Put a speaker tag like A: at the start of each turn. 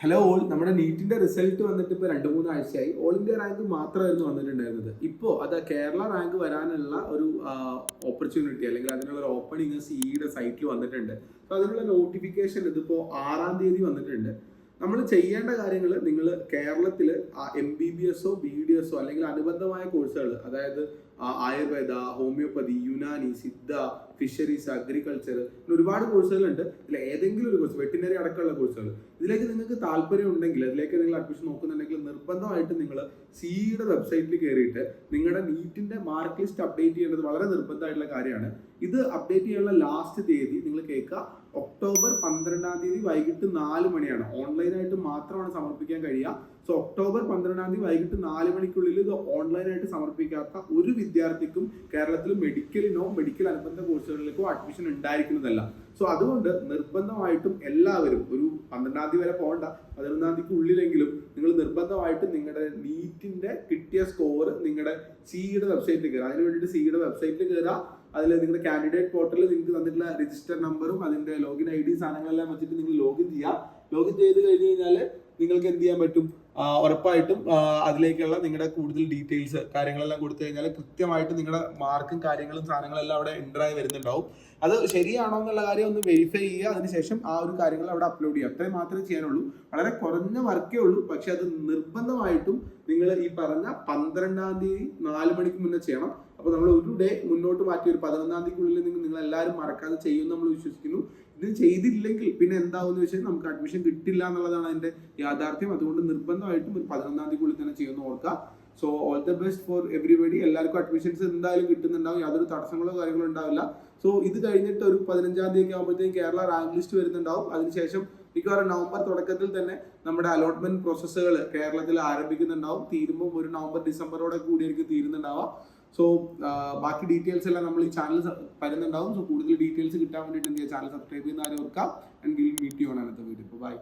A: Hello all, നമ്മുടെ നീറ്റിന്റെ result വന്നിട്ട് ഇപ്പോൾ 2-3 ആഴ്ചയായി. ഓൾ ഇന്ത്യ റാങ്ക് മാത്രമായിരുന്നു വന്നിട്ടുണ്ടായിരുന്നത്. ഇപ്പോൾ അത് കേരള റാങ്ക് വരാനുള്ള ഒരു ഓപ്പർച്യൂണിറ്റി അല്ലെങ്കിൽ അതിനുള്ള ഒരു ഓപ്പണിംഗ് സിഇയുടെ സൈറ്റിൽ വന്നിട്ടുണ്ട്. അപ്പോൾ അതിനുള്ള നോട്ടിഫിക്കേഷൻ ഇതിപ്പോൾ 6-ാം തീയതി വന്നിട്ടുണ്ട്. നമ്മൾ ചെയ്യേണ്ട കാര്യങ്ങൾ, നിങ്ങൾ കേരളത്തിൽ MBBS BDS അല്ലെങ്കിൽ അനുബന്ധമായ കോഴ്സുകൾ, അതായത് Ayurveda, homeopathy, Unani, Siddha, fisheries, agriculture, ഒരുപാട് കോഴ്സുകളുണ്ട്. ഇതിൽ ഏതെങ്കിലും ഒരു കോഴ്സ്, വെറ്റിനറി അടക്കമുള്ള കോഴ്സുകൾ, ഇതിലേക്ക് നിങ്ങൾക്ക് താല്പര്യം ഉണ്ടെങ്കിൽ, അതിലേക്ക് നിങ്ങൾ അഡ്മിഷൻ നോക്കുന്നുണ്ടെങ്കിൽ നിർബന്ധമായിട്ട് നിങ്ങൾ സിഇയുടെ വെബ്സൈറ്റിൽ കയറിയിട്ട് നിങ്ങളുടെ നീറ്റിന്റെ മാർക്ക് ലിസ്റ്റ് അപ്ഡേറ്റ് ചെയ്യേണ്ടത് വളരെ നിർബന്ധമായിട്ടുള്ള കാര്യമാണ്. ഇത് അപ്ഡേറ്റ് ചെയ്യാനുള്ള ലാസ്റ്റ് തീയതി നിങ്ങൾ കേൾക്കുക, ഒക്ടോബർ 12-ാം തീയതി വൈകിട്ട് 4 മണിയാണ്. ഓൺലൈനായിട്ട് മാത്രമാണ് സമർപ്പിക്കാൻ കഴിയുക. സോ ഒക്ടോബർ 12-ാം തീയതി വൈകിട്ട് 4 മണിക്കുള്ളിൽ ഇത് ഓൺലൈനായിട്ട് സമർപ്പിക്കാത്ത ഒരു വിദ്യാർത്ഥിക്കും കേരളത്തിൽ മെഡിക്കലിനോ മെഡിക്കൽ അനുബന്ധ കോഴ്സുകളിലേക്കോ അഡ്മിഷൻ ഉണ്ടായിരിക്കുന്നതല്ല. സോ അതുകൊണ്ട് നിർബന്ധമായിട്ടും എല്ലാവരും ഒരു 12-ാം തീയതി വരെ പോകണ്ട, 11-ാം തീയതിക്ക് ഉള്ളിലെങ്കിലും നിങ്ങൾ നിർബന്ധമായിട്ട് നിങ്ങളുടെ നീറ്റിന്റെ കിട്ടിയ സ്കോർ നിങ്ങളുടെ സിഇയുടെ വെബ്സൈറ്റിൽ കയറുക. അതിന് വേണ്ടിയിട്ട് സിഇയുടെ വെബ്സൈറ്റിൽ കയറുക. അതിൽ നിങ്ങളുടെ കാൻഡിഡേറ്റ് പോർട്ടലിൽ നിങ്ങൾക്ക് തന്നിട്ടുള്ള രജിസ്റ്റർ നമ്പറും അതിന്റെ ലോഗിൻ ID സാധനങ്ങളെല്ലാം വെച്ചിട്ട് നിങ്ങൾ ലോഗിൻ ചെയ്യുക. ലോഗിൻ ചെയ്ത് കഴിഞ്ഞ് കഴിഞ്ഞാൽ നിങ്ങൾക്ക് എന്ത് ചെയ്യാൻ പറ്റും, ഉറപ്പായിട്ടും അതിലേക്കുള്ള നിങ്ങളുടെ കൂടുതൽ ഡീറ്റെയിൽസ് കാര്യങ്ങളെല്ലാം കൊടുത്തു കഴിഞ്ഞാൽ കൃത്യമായിട്ട് നിങ്ങളുടെ മാർക്കും കാര്യങ്ങളും സാധനങ്ങളെല്ലാം അവിടെ എൻ്റർ ആയി വരുന്നുണ്ടാവും. അത് ശരിയാണോ എന്നുള്ള കാര്യം ഒന്ന് വെരിഫൈ ചെയ്യുക. അതിനുശേഷം ആ ഒരു കാര്യങ്ങൾ അവിടെ അപ്ലോഡ് ചെയ്യുക. അത്രയും മാത്രമേ ചെയ്യാനുള്ളൂ. വളരെ കുറഞ്ഞ വർക്കേ ഉള്ളൂ. പക്ഷെ അത് നിർബന്ധമായിട്ടും നിങ്ങൾ ഈ പറഞ്ഞ 12-ാം തീയതി 4 മണിക്ക് മുന്നേ ചെയ്യണം. അപ്പോൾ നമ്മൾ ഒരു ഡേ മുന്നോട്ട് മാറ്റി ഒരു 11-ാം തീയതിക്കുള്ളിൽ നിങ്ങൾ എല്ലാവരും മറക്കാതെ ചെയ്യുമെന്ന് നമ്മൾ വിശ്വസിക്കുന്നു. ഇത് ചെയ്തില്ലെങ്കിൽ പിന്നെ എന്താവുമെന്ന് വെച്ചാൽ നമുക്ക് അഡ്മിഷൻ കിട്ടില്ല എന്നുള്ളതാണ് അതിന്റെ യാഥാർത്ഥ്യം. അതുകൊണ്ട് നിർബന്ധമായിട്ടും ഒരു 11-ാം തീയതിക്കുള്ളിൽ തന്നെ ചെയ്യുമെന്ന് ഓർക്കുക. So all the best for everybody. എല്ലാവർക്കും അഡ്മിഷൻസ് എന്തായാലും കിട്ടുന്നുണ്ടാവും, യാതൊരു തടസ്സങ്ങളോ കാര്യങ്ങളോ ഉണ്ടാവില്ല. സോ ഇത് കഴിഞ്ഞിട്ട് ഒരു 15-ാം തീയതി ആകുമ്പോഴത്തേക്കും കേരള റാങ്ക് ലിസ്റ്റ് വരുന്നുണ്ടാവും. അതിനുശേഷം മിക്കവാറും നവംബർ തുടക്കത്തിൽ തന്നെ നമ്മുടെ അലോട്ട്മെന്റ് പ്രോസസ്സുകൾ കേരളത്തിൽ ആരംഭിക്കുന്നുണ്ടാവും. തീരുമ്പോൾ ഒരു നവംബർ ഡിസംബറോടെ കൂടിയായിരിക്കും തീരുന്നുണ്ടാവുക. സോ ബാക്കി ഡീറ്റെയിൽസ് എല്ലാം നമ്മൾ ഈ ചാനൽ വരുന്നുണ്ടാവും. സോ കൂടുതൽ ഡീറ്റെയിൽസ് കിട്ടാൻ വേണ്ടിയിട്ട് എന്ത് ചെയ്യുക, ചാനൽ സബ്സ്ക്രൈബ് ചെയ്യുന്ന ആരും ഓർക്കാം. And will meet you on another video. By.